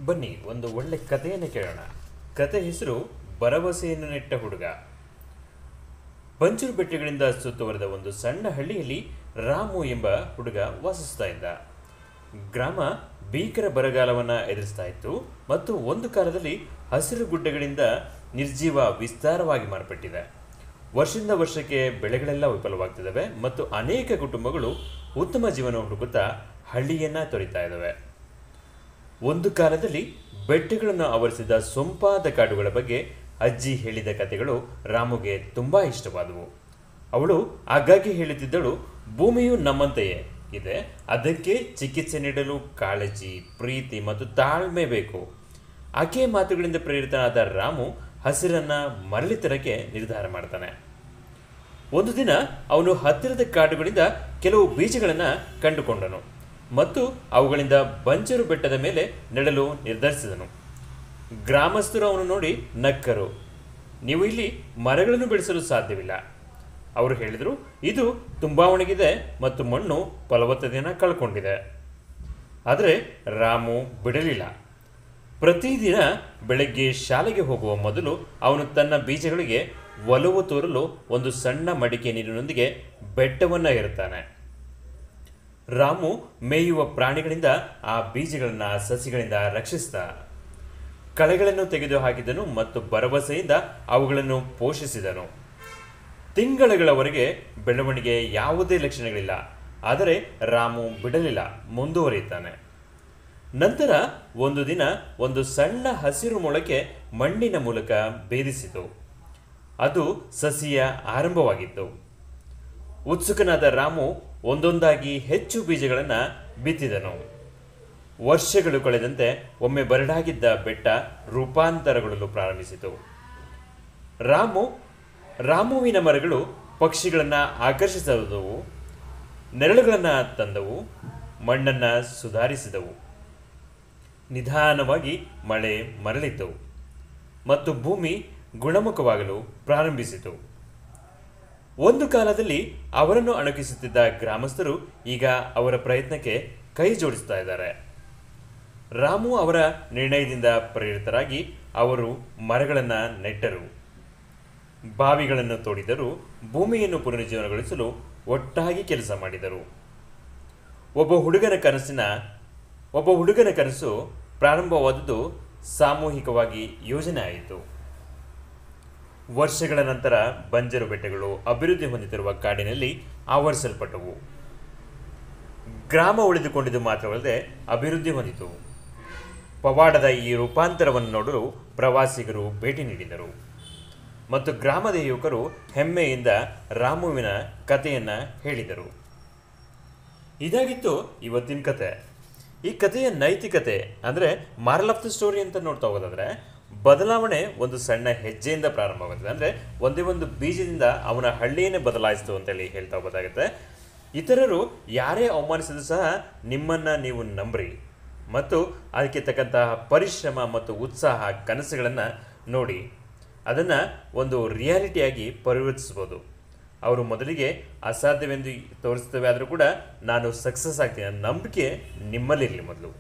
ಬನ್ನಿ ಒಂದು ಒಳ್ಳೆ ಕಥೆಯನ್ನು ಕೇಳೋಣ. ಕತೆ ಹೆಸರು ಭರವಸೆಯನ್ನು ನೆಟ್ಟ ಹುಡುಗ. ಪಂಚೂರು ಬೆಟ್ಟಗಳಿಂದ ಸುತ್ತುವರೆದ ಒಂದು ಸಣ್ಣ ಹಳ್ಳಿಯಲ್ಲಿ ರಾಮು ಎಂಬ ಹುಡುಗ ವಾಸಿಸ್ತಾ ಇದ್ದ. ಗ್ರಾಮ ಭೀಕರ ಬರಗಾಲವನ್ನು ಎದುರಿಸ್ತಾ ಇತ್ತು ಮತ್ತು ಒಂದು ಕಾಲದಲ್ಲಿ ಹಸಿರು ಗುಡ್ಡಗಳಿಂದ ನಿರ್ಜೀವ ವಿಸ್ತಾರವಾಗಿ ಮಾರ್ಪಟ್ಟಿದೆ. ವರ್ಷದಿಂದ ವರ್ಷಕ್ಕೆ ಬೆಳೆಗಳೆಲ್ಲ ವಿಫಲವಾಗ್ತಿದ್ದಾವೆ ಮತ್ತು ಅನೇಕ ಕುಟುಂಬಗಳು ಉತ್ತಮ ಜೀವನ ಹುಡುಕುತ್ತಾ ಹಳ್ಳಿಯನ್ನ ತೊರೆತಾ ಇದ್ದಾವೆ. ಒಂದು ಕಾಲದಲ್ಲಿ ಬೆಟ್ಟಗಳನ್ನು ಆವರಿಸಿದ ಸೊಂಪಾದ ಕಾಡುಗಳ ಬಗ್ಗೆ ಅಜ್ಜಿ ಹೇಳಿದ ಕಥೆಗಳು ರಾಮುಗೆ ತುಂಬಾ ಇಷ್ಟವಾದವು. ಅವಳು ಆಗಾಗ್ಗೆ ಹೇಳುತ್ತಿದ್ದಳು, ಭೂಮಿಯು ನಮ್ಮಂತೆಯೇ ಇದೆ, ಅದಕ್ಕೆ ಚಿಕಿತ್ಸೆ ನೀಡಲು ಕಾಳಜಿ, ಪ್ರೀತಿ ಮತ್ತು ತಾಳ್ಮೆ ಬೇಕು. ಆಕೆಯ ಮಾತುಗಳಿಂದ ಪ್ರೇರಿತನಾದ ರಾಮು ಹಸಿರನ್ನ ಮರಳಿ ತರಕ್ಕೆ ನಿರ್ಧಾರ ಮಾಡ್ತಾನೆ. ಒಂದು ದಿನ ಅವನು ಹತ್ತಿರದ ಕಾಡುಗಳಿಂದ ಕೆಲವು ಬೀಜಗಳನ್ನು ಕಂಡುಕೊಂಡನು ಮತ್ತು ಅವುಗಳಿಂದ ಬಂಜರು ಬೆಟ್ಟದ ಮೇಲೆ ನೆಡಲು ನಿರ್ಧರಿಸಿದನು. ಗ್ರಾಮಸ್ಥರು ಅವನು ನೋಡಿ ನಕ್ಕರು. ನೀವು ಇಲ್ಲಿ ಮರಗಳನ್ನು ಬೆಳೆಸಲು ಸಾಧ್ಯವಿಲ್ಲ. ಅವರು ಹೇಳಿದರು, ಇದು ತುಂಬಾ ಒಣಗಿದೆ ಮತ್ತು ಮಣ್ಣು ಫಲವತ್ತತೆಯನ್ನು ಕಳ್ಕೊಂಡಿದೆ. ಆದರೆ ರಾಮು ಬಿಡಲಿಲ್ಲ. ಪ್ರತಿದಿನ ಬೆಳಗ್ಗೆ ಶಾಲೆಗೆ ಹೋಗುವ ಮೊದಲು ಅವನು ತನ್ನ ಬೀಜಗಳಿಗೆ ಒಲವು ತೋರಲು ಒಂದು ಸಣ್ಣ ಮಡಿಕೆ ನೀರಿನೊಂದಿಗೆ ಬೆಟ್ಟವನ್ನು ಏರುತ್ತಾನೆ. ರಾಮು ಮೇಯುವ ಪ್ರಾಣಿಗಳಿಂದ ಆ ಬೀಜಗಳನ್ನು ಸಸಿಗಳಿಂದ ರಕ್ಷಿಸಿದ. ಕಳೆಗಳನ್ನು ತೆಗೆದು ಹಾಕಿದನು ಮತ್ತು ಭರವಸೆಯಿಂದ ಅವುಗಳನ್ನು ಪೋಷಿಸಿದನು. ತಿಂಗಳುಗಳವರೆಗೆ ಬೆಳವಣಿಗೆ ಯಾವುದೇ ಲಕ್ಷಣಗಳಿಲ್ಲ. ಆದರೆ ರಾಮು ಬಿಡಲಿಲ್ಲ, ಮುಂದುವರಿಯುತ್ತಾನೆ. ನಂತರ ಒಂದು ದಿನ ಒಂದು ಸಣ್ಣ ಹಸಿರು ಮೊಳಕೆ ಮಣ್ಣಿನ ಮೂಲಕ ಭೇದಿಸಿತು. ಅದು ಸಸಿಯ ಆರಂಭವಾಗಿತ್ತು. ಉತ್ಸುಕನಾದ ರಾಮು ಒಂದೊಂದಾಗಿ ಹೆಚ್ಚು ಬೀಜಗಳನ್ನು ಬಿತ್ತಿದನು. ವರ್ಷಗಳು ಕಳೆದಂತೆ ಒಮ್ಮೆ ಬರಡಾಗಿದ್ದ ಬೆಟ್ಟ ರೂಪಾಂತರಗೊಳ್ಳಲು ಪ್ರಾರಂಭಿಸಿತು. ರಾಮುವಿನ ಮರಗಳು ಪಕ್ಷಿಗಳನ್ನು ಆಕರ್ಷಿಸಿದವು, ನೆರಳುಗಳನ್ನು ತಂದವು, ಮಣ್ಣನ್ನು ಸುಧಾರಿಸಿದವು. ನಿಧಾನವಾಗಿ ಮಳೆ ಮರಳಿತು ಮತ್ತು ಭೂಮಿ ಗುಣಮುಖವಾಗಲು ಪ್ರಾರಂಭಿಸಿತು. ಒಂದು ಕಾಲದಲ್ಲಿ ಅವರನ್ನು ಅಣಕಿಸುತ್ತಿದ್ದ ಗ್ರಾಮಸ್ಥರು ಈಗ ಅವರ ಪ್ರಯತ್ನಕ್ಕೆ ಕೈ ಜೋಡಿಸ್ತಾ ಇದ್ದಾರೆ. ರಾಮು ಅವರ ನಿರ್ಣಯದಿಂದ ಪ್ರೇರಿತರಾಗಿ ಅವರು ಮರಗಳನ್ನು ನೆಟ್ಟರು, ಬಾವಿಗಳನ್ನು ತೋಡಿದರು, ಭೂಮಿಯನ್ನು ಪುನರುಜ್ಜೀವನಗೊಳಿಸಲು ಒಟ್ಟಾಗಿ ಕೆಲಸ ಮಾಡಿದರು. ಒಬ್ಬ ಹುಡುಗನ ಕನಸು ಪ್ರಾರಂಭವಾದದ್ದು ಸಾಮೂಹಿಕವಾಗಿ ಯೋಜನೆ ಆಯಿತು. ವರ್ಷಗಳ ನಂತರ ಬಂಜರು ಬೆಟ್ಟಗಳು ಅಭಿವೃದ್ಧಿ ಹೊಂದುತ್ತಿರುವ ಕಾಡಿನಲ್ಲಿ ಆವರಿಸಲ್ಪಟ್ಟವು. ಗ್ರಾಮ ಉಳಿದುಕೊಂಡಿದ್ದು ಮಾತ್ರವಲ್ಲದೆ ಅಭಿವೃದ್ಧಿ ಹೊಂದಿತು. ಪವಾಡದ ಈ ರೂಪಾಂತರವನ್ನು ನೋಡಲು ಪ್ರವಾಸಿಗರು ಭೇಟಿ ನೀಡಿದರು ಮತ್ತು ಗ್ರಾಮದ ಯುವಕರು ಹೆಮ್ಮೆಯಿಂದ ರಾಮುವಿನ ಕಥೆಯನ್ನು ಹೇಳಿದರು. ಇದಾಗಿತ್ತು ಇವತ್ತಿನ ಕತೆ. ಈ ಕಥೆಯ ನೈತಿಕತೆ ಅಂದರೆ ಮಾರಲ್ ಆಫ್ ದ ಸ್ಟೋರಿ ಅಂತ ನೋಡ್ತಾ ಹೋಗೋದಾದ್ರೆ, ಬದಲಾವಣೆ ಒಂದು ಸಣ್ಣ ಹೆಜ್ಜೆಯಿಂದ ಪ್ರಾರಂಭವಾಗುತ್ತದೆ. ಅಂದರೆ ಒಂದೇ ಒಂದು ಬೀಜದಿಂದ ಅವನ ಹಳ್ಳಿಯನ್ನೇ ಬದಲಾಯಿಸಿತು ಅಂತೇಳಿ ಹೇಳ್ತಾ ಹೋಗೋದಾಗುತ್ತೆ. ಇತರರು ಯಾರೇ ಅವಮಾನಿಸಿದ್ರು ಸಹ ನಿಮ್ಮನ್ನು ನೀವು ನಂಬ್ರಿ ಮತ್ತು ಅದಕ್ಕೆ ತಕ್ಕಂತಹ ಪರಿಶ್ರಮ ಮತ್ತು ಉತ್ಸಾಹ, ಕನಸುಗಳನ್ನು ನೋಡಿ ಅದನ್ನು ಒಂದು ರಿಯಾಲಿಟಿಯಾಗಿ ಪರಿವರ್ತಿಸ್ಬೋದು. ಅವರು ಮೊದಲಿಗೆ ಅಸಾಧ್ಯವೆಂದು ತೋರಿಸ್ತೇವೆ, ಆದರೂ ಕೂಡ ನಾನು ಸಕ್ಸಸ್ ಆಗ್ತೀನಿ, ನಂಬಿಕೆ ನಿಮ್ಮಲ್ಲಿರಲಿ ಮೊದಲು.